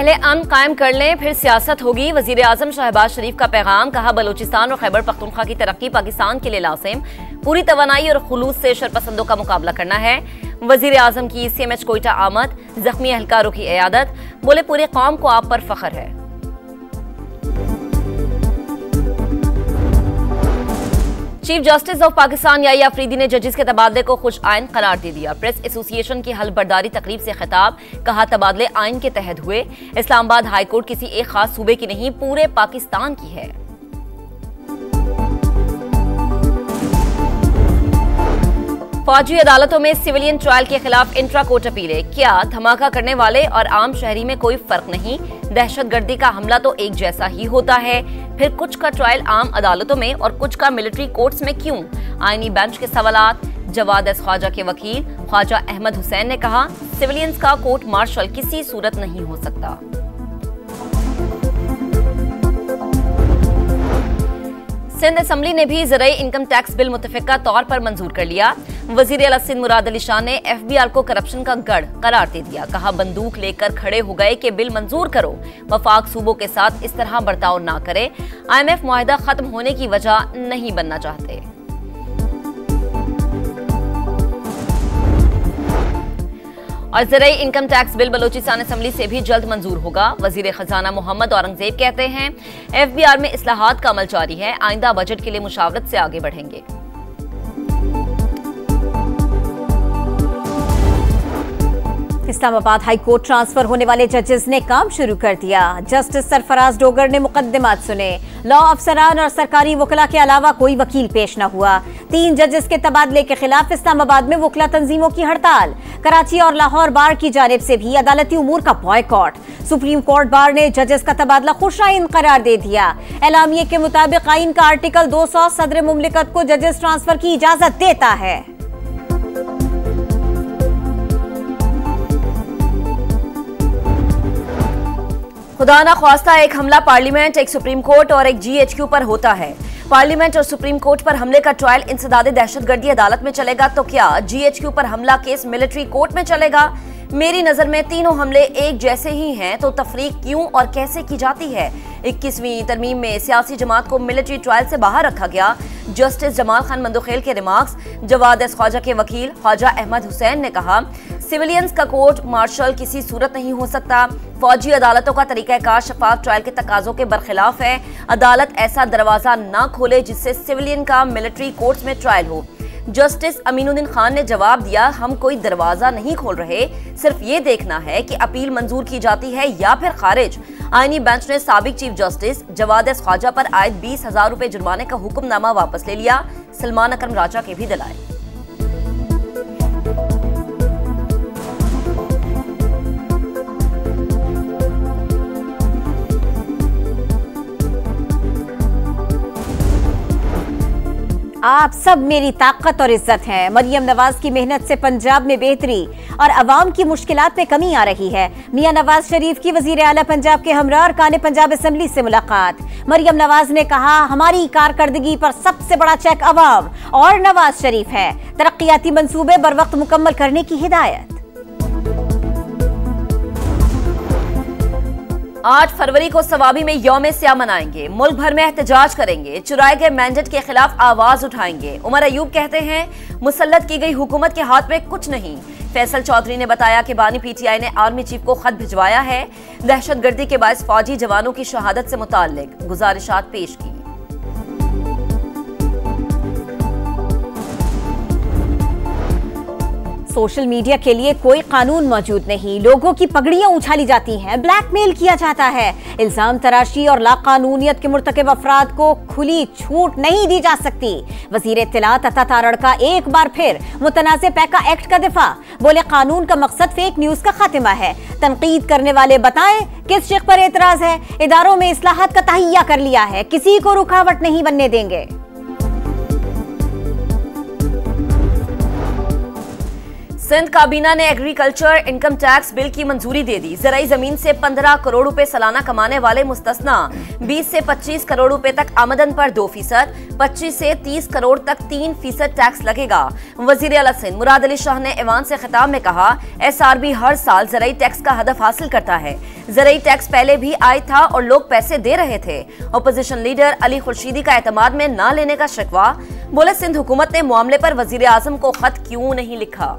पहले अमन कायम कर लें फिर सियासत होगी। वजीर आजम शहबाज शरीफ का पैगाम। कहा, बलूचिस्तान और खैबर पख्तूनख्वा की तरक्की पाकिस्तान के लिए लाजिम। पूरी तवानाई और खुलूस से शरपसंदों का मुकाबला करना है। वजीर आजम की CMH कोयटा आमद, जख्मी एहलकारों की इयादत। बोले, पूरे कौम को आप पर फख्र है। Chief justice of Pakistan Yahya Afridi ने जजेस के तबादले को खुश आइन करार दे दिया। प्रेस एसोसिएशन की हलबरदारी तकरीब से खिताब। कहा, तबादले आइन के तहत हुए। इस्लामाबाद हाई कोर्ट किसी एक खास सूबे की नहीं, पूरे पाकिस्तान की है। फौजी अदालतों में सिविलियन ट्रायल के खिलाफ इंट्रा कोर्ट अपीलें। क्या धमाका करने वाले और आम शहरी में कोई फर्क नहीं? दहशतगर्दी का हमला तो एक जैसा ही होता है, फिर कुछ का ट्रायल आम अदालतों में और कुछ का मिलिट्री कोर्ट्स में क्यों? आईनी बेंच के सवालात। जवाद एस ख्वाजा के वकील ख्वाजा अहमद हुसैन ने कहा, सिविलियंस का कोर्ट मार्शल किसी सूरत नहीं हो सकता। सिंध असम्बली ने भी ज़राई इनकम टैक्स बिल मुतफ़िका तौर पर मंजूर कर लिया। वज़ीर आला सिंध मुराद अली शाह ने FBR को करप्शन का गढ़ करार दे दिया। कहा, बंदूक लेकर खड़े हो गए कि बिल मंजूर करो। वफाक सूबों के साथ इस तरह बर्ताव ना करे। IMF मुआहिदा खत्म होने की वजह नहीं बनना चाहते। और ज़राई income tax bill Balochistan assembly से भी जल्द मंजूर होगा। वजीर खजाना मोहम्मद औरंगजेब कहते हैं, FBR में इस्लाहात का अमल जारी है। आइंदा बजट के लिए मुशावरत से आगे बढ़ेंगे। इस्लामाबाद हाई कोर्ट ट्रांसफर होने वाले जजेस ने काम शुरू कर दिया। जस्टिस सरफराज डोगर ने मुकदमात सुने। लॉ अफसरान और सरकारी वकला के अलावा कोई वकील पेश न हुआ। 3 जजेस के तबादले के खिलाफ इस्लामाबाद में वकला तंजीमों की हड़ताल। कराची और लाहौर बार की जानिब से भी अदालती उमूर का बॉयकॉट। सुप्रीम कोर्ट बार ने जजेस का तबादला खुश आइन करार दे दिया। एलामिये के मुताबिक आइन का आर्टिकल 200 सदर मुमलिकत को जजेस ट्रांसफर की इजाजत देता है। खुदा ना ख्वास्ता एक हमला पार्लियामेंट, एक सुप्रीम कोर्ट और एक GHQ पर होता है। पार्लियामेंट और सुप्रीम कोर्ट पर हमले का ट्रायल इंसदादे दहशतगर्दी अदालत में चलेगा तो क्या GHQ पर हमला केस मिलिट्री कोर्ट में चलेगा? मेरी नजर में तीनों हमले एक जैसे ही हैं, तो तफरीक क्यों और कैसे की जाती है? 21वीं तरमीम में सियासी जमात को मिलिट्री ट्रायल से बाहर रखा गया। जस्टिस जमाल खान मंदोखेल के रिमार्क्स। जवाद एस ख्वाजा के वकील ख्वाजा अहमद हुसैन ने कहा, सिविलियंस का कोर्ट मार्शल किसी सूरत नहीं हो सकता। फौजी अदालतों का तरीकाकार शफाफ ट्रायल के तकाजों के बरखिलाफ है। अदालत ऐसा दरवाजा ना खोले जिससे सिविलियन का मिलिट्री कोर्ट्स में ट्रायल हो। जस्टिस अमीनुद्दीन खान ने जवाब दिया, हम कोई दरवाजा नहीं खोल रहे, सिर्फ ये देखना है कि अपील मंजूर की जाती है या फिर खारिज। आईनी बेंच ने साबिक chief justice Jawad S Khawaja पर आयद 20,000 रुपए जुर्माने का हुक्मनामा वापस ले लिया। सलमान अकरम राजा के भी दिलाए। आप सब मेरी ताकत और इज्जत हैं। मरियम नवाज की मेहनत से पंजाब में बेहतरी और अवाम की मुश्किलात में कमी आ रही है। मियां नवाज शरीफ की वजीर आला पंजाब के हमरा अरकान पंजाब असम्बली से मुलाकात। मरियम नवाज ने कहा, हमारी कारकर्दगी पर सबसे बड़ा चेक अवाम और नवाज शरीफ है। तरक्याती मंसूबे बर वक्त मुकम्मल करने की हिदायत। 8 फरवरी को सवाबी में यौम स्या मनाएंगे। मुल्क भर में एहतजाज करेंगे। चुराए गए मैंडेट के खिलाफ आवाज उठाएंगे। उमर अयूब कहते हैं, मुसल्लत की गई हुकूमत के हाथ में कुछ नहीं। फैसल चौधरी ने बताया कि बानी PTI ने आर्मी चीफ को खत भिजवाया है। दहशतगर्दी के बायस फौजी जवानों की शहादत से मुताल्लिक गुजारिशात पेश की। सोशल मीडिया के लिए कोई कानून मौजूद नहीं। लोगों की पगड़ियां उछाली जाती हैं, ब्लैकमेल किया जाता है। इल्जाम तराशी और लाकानूनियत के मुर्तकिब अफराद को खुली छूट नहीं दी जा सकती। वजीर इत्तलात अता तारड़ का एक बार फिर मुतनाज़े पैका एक्ट का दिफा। बोले, कानून का मकसद फेक न्यूज का खात्मा है। तनकीद करने वाले बताएं किस शिक पर एतराज है। इदारों में इस्लाहात का तहैया कर लिया है, किसी को रुकावट नहीं बनने देंगे। सिंध काबीना ने एग्रीकल्चर इनकम टैक्स बिल की मंजूरी दे दी। ज़राई जमीन से 15 करोड़ रुपए सालाना कमाने वाले मुस्तस्ना 20 से 25 करोड़ रुपए तक आमदन पर 2%, 25 से 30 करोड़ तक 3% टैक्स लगेगा। वजीर आला सिंध मुराद अली शाह ने ऐवान से खिताब में कहा, SRB हर साल ज़राई टैक्स का हदफ हासिल करता है। ज़राई टैक्स पहले भी आया था और लोग पैसे दे रहे थे। अपोजिशन लीडर अली खुर्शीदी का एतमाद में न लेने का शिकवा, बोले सिंध हुकूमत ने मामले पर वजीर आजम को खत क्यों नहीं लिखा।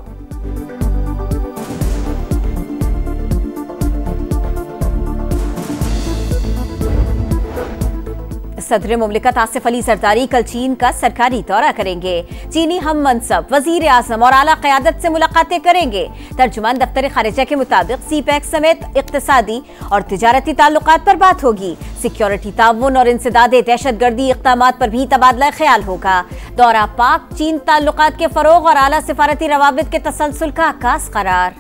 सदर मुमलिकत आसिफ अली जरदारी कल चीन का सरकारी दौरा करेंगे। चीनी हम मनसब वजीर आजम और आला क़यादत से मुलाकातें करेंगे। तर्जुमान दफ्तर खारिजा के मुताबिक सीपैक समेत इक़्तिसादी और तिजारती ताल्लुकात पर बात होगी। सिक्योरिटी ताउन और इंसदादे दहशतगर्दी इक़दामात पर भी तबादला ख्याल होगा। दौरा पाक चीन ताल्लुकात के फरोग और आला सिफारती रवाबित के तसलसल का आगाज करार।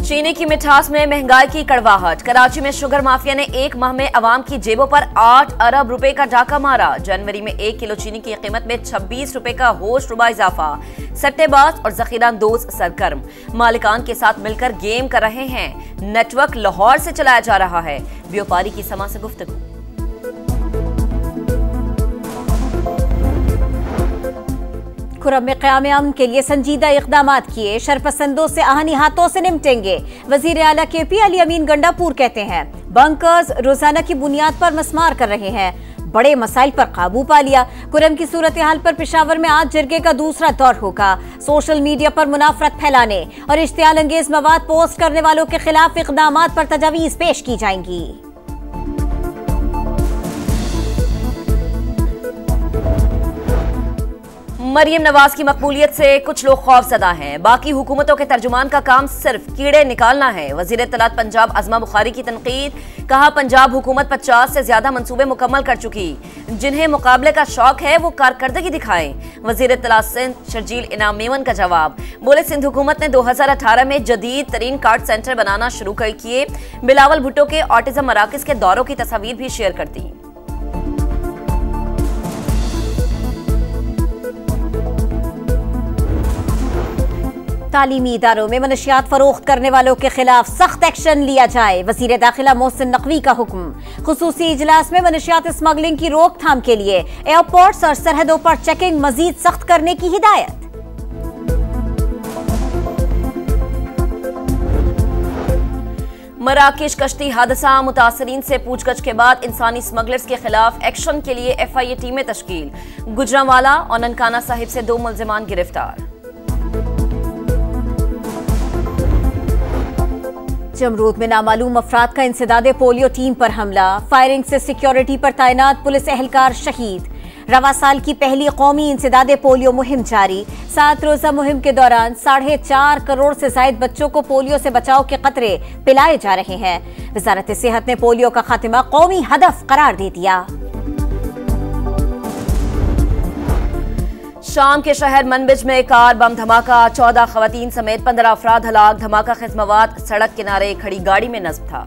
चीनी की मिठास में महंगाई की कड़वाहट। कराची में शुगर माफिया ने एक माह में अवाम की जेबों पर 8 अरब रुपए का डाका मारा। जनवरी में 1 किलो चीनी की कीमत में 26 रुपए का होश रुबा इजाफा। सट्टेबाज और जखीरांदोज सरगर्म मालिकान के साथ मिलकर गेम कर रहे हैं। नेटवर्क लाहौर से चलाया जा रहा है। व्यापारी की समा से गुफ्तगू। खुर्रम में क़याम के लिए संजीदा इक़दामात किए, शरपसंदों से आहनी हाथों से निपटेंगे। वज़ीर आला KP अली अमीन गंडापुर कहते हैं, बंकर्स रोजाना की बुनियाद पर मसमार कर रहे हैं, बड़े मसाइल पर काबू पा लिया। खुर्रम की सूरत हाल पर पेशावर में आज जरगे का दूसरा दौर होगा। सोशल मीडिया पर मुनाफरत फैलाने और इश्तियाल अंगेज मवाद पोस्ट करने वालों के खिलाफ इक़दामात पर तजावीज़ पेश की जाएंगी। मरियम नवाज की मकबूलियत से कुछ लोग खौफजदा हैं। बाकी हुकूमतों के तर्जुमान का काम सिर्फ कीड़े निकालना है। वजीर इत्तलात पंजाब अज़मा बुखारी की तनकीद, कहा पंजाब हुकूमत 50 से ज्यादा मंसूबे मुकम्मल कर चुकी, जिन्हें मुकाबले का शौक है वो कारकर्दगी दिखाएं। वजीर इत्तलात सिंध शर्जील इनाम मेमन का जवाब, बोले सिंध हुकूमत ने 2018 में जदीद तरीन कार्ड सेंटर बनाना शुरू कर किए। बिलावल भुट्टो के ऑटिज्म मराकज के दौरों की तस्वीर भी शेयर कर दी। तालीमी इदारों में मनशियात फरोख्त करने वालों के खिलाफ सख्त एक्शन लिया जाए। वजीर दाखिला मोहसिन नकवी का हुक्म। खुसूसी इजलास में मनशियात स्मगलिंग की रोकथाम के लिए एयरपोर्ट्स और सरहदों पर चेकिंग मजीद सख्त करने की हिदायत। मराकेश कश्ती हादसा, मुतासरीन से पूछगछ के बाद इंसानी स्मगलर्स के खिलाफ एक्शन के लिए FIA टीमें तश्कील। गुजरांवाला और ननकाना साहिब से 2 मुल्जिमान गिरफ्तार। जमरूद में नामालूम अफराद का इंसदादे पोलियो टीम पर हमला, फायरिंग से सिक्योरिटी पर तैनात पुलिस एहलकार शहीद। रवा साल की पहली कौमी इंसदादे पोलियो मुहिम जारी। 7 रोजा मुहिम के दौरान 4.5 करोड़ से ज्यादा बच्चों को पोलियो से बचाव के कतरे पिलाए जा रहे हैं। वजारत सेहत ने पोलियो का खात्मा कौमी हदफ करार दे दिया। शाम के शहर मनबिज में कार बम धमाका, 14 खवातीन समेत 15 अफराद हलाक। धमाका खेज मवाद सड़क किनारे खड़ी गाड़ी में नस्ब था।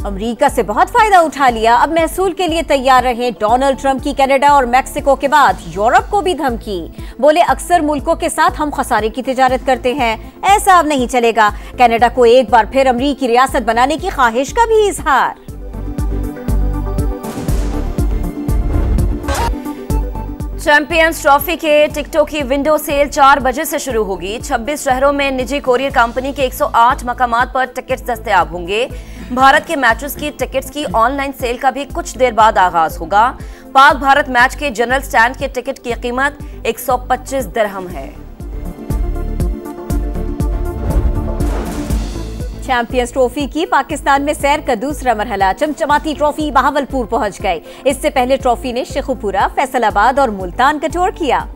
अमेरिका से बहुत फायदा उठा लिया, अब महसूल के लिए तैयार रहे। डोनाल्ड ट्रंप की कनाडा और मैक्सिको के बाद यूरोप को भी धमकी। बोले अक्सर मुल्कों के साथ हम खसारे की तिजारत करते हैं, ऐसा अब नहीं चलेगा। कनाडा को एक बार फिर अमेरिकी रियासत बनाने की ख्वाहिश का भी इजहार। चैंपियंस ट्रॉफी के टिकटों की विंडो सेल 4 बजे से शुरू होगी। 26 शहरों में निजी कोरियर कंपनी के 108 मकामात पर टिकट्स दस्तयाब होंगे। भारत के मैचेस की टिकट्स की ऑनलाइन सेल का भी कुछ देर बाद आगाज होगा। पाक भारत मैच के जनरल स्टैंड के टिकट की कीमत 125 दिरहम है। चैंपियंस ट्रॉफी की पाकिस्तान में सैर का दूसरा मरहला। चमचमाती ट्रॉफी बहावलपुर पहुंच गई। इससे पहले ट्रॉफी ने शेखुपुरा, फैसलाबाद और मुल्तान का टूर किया।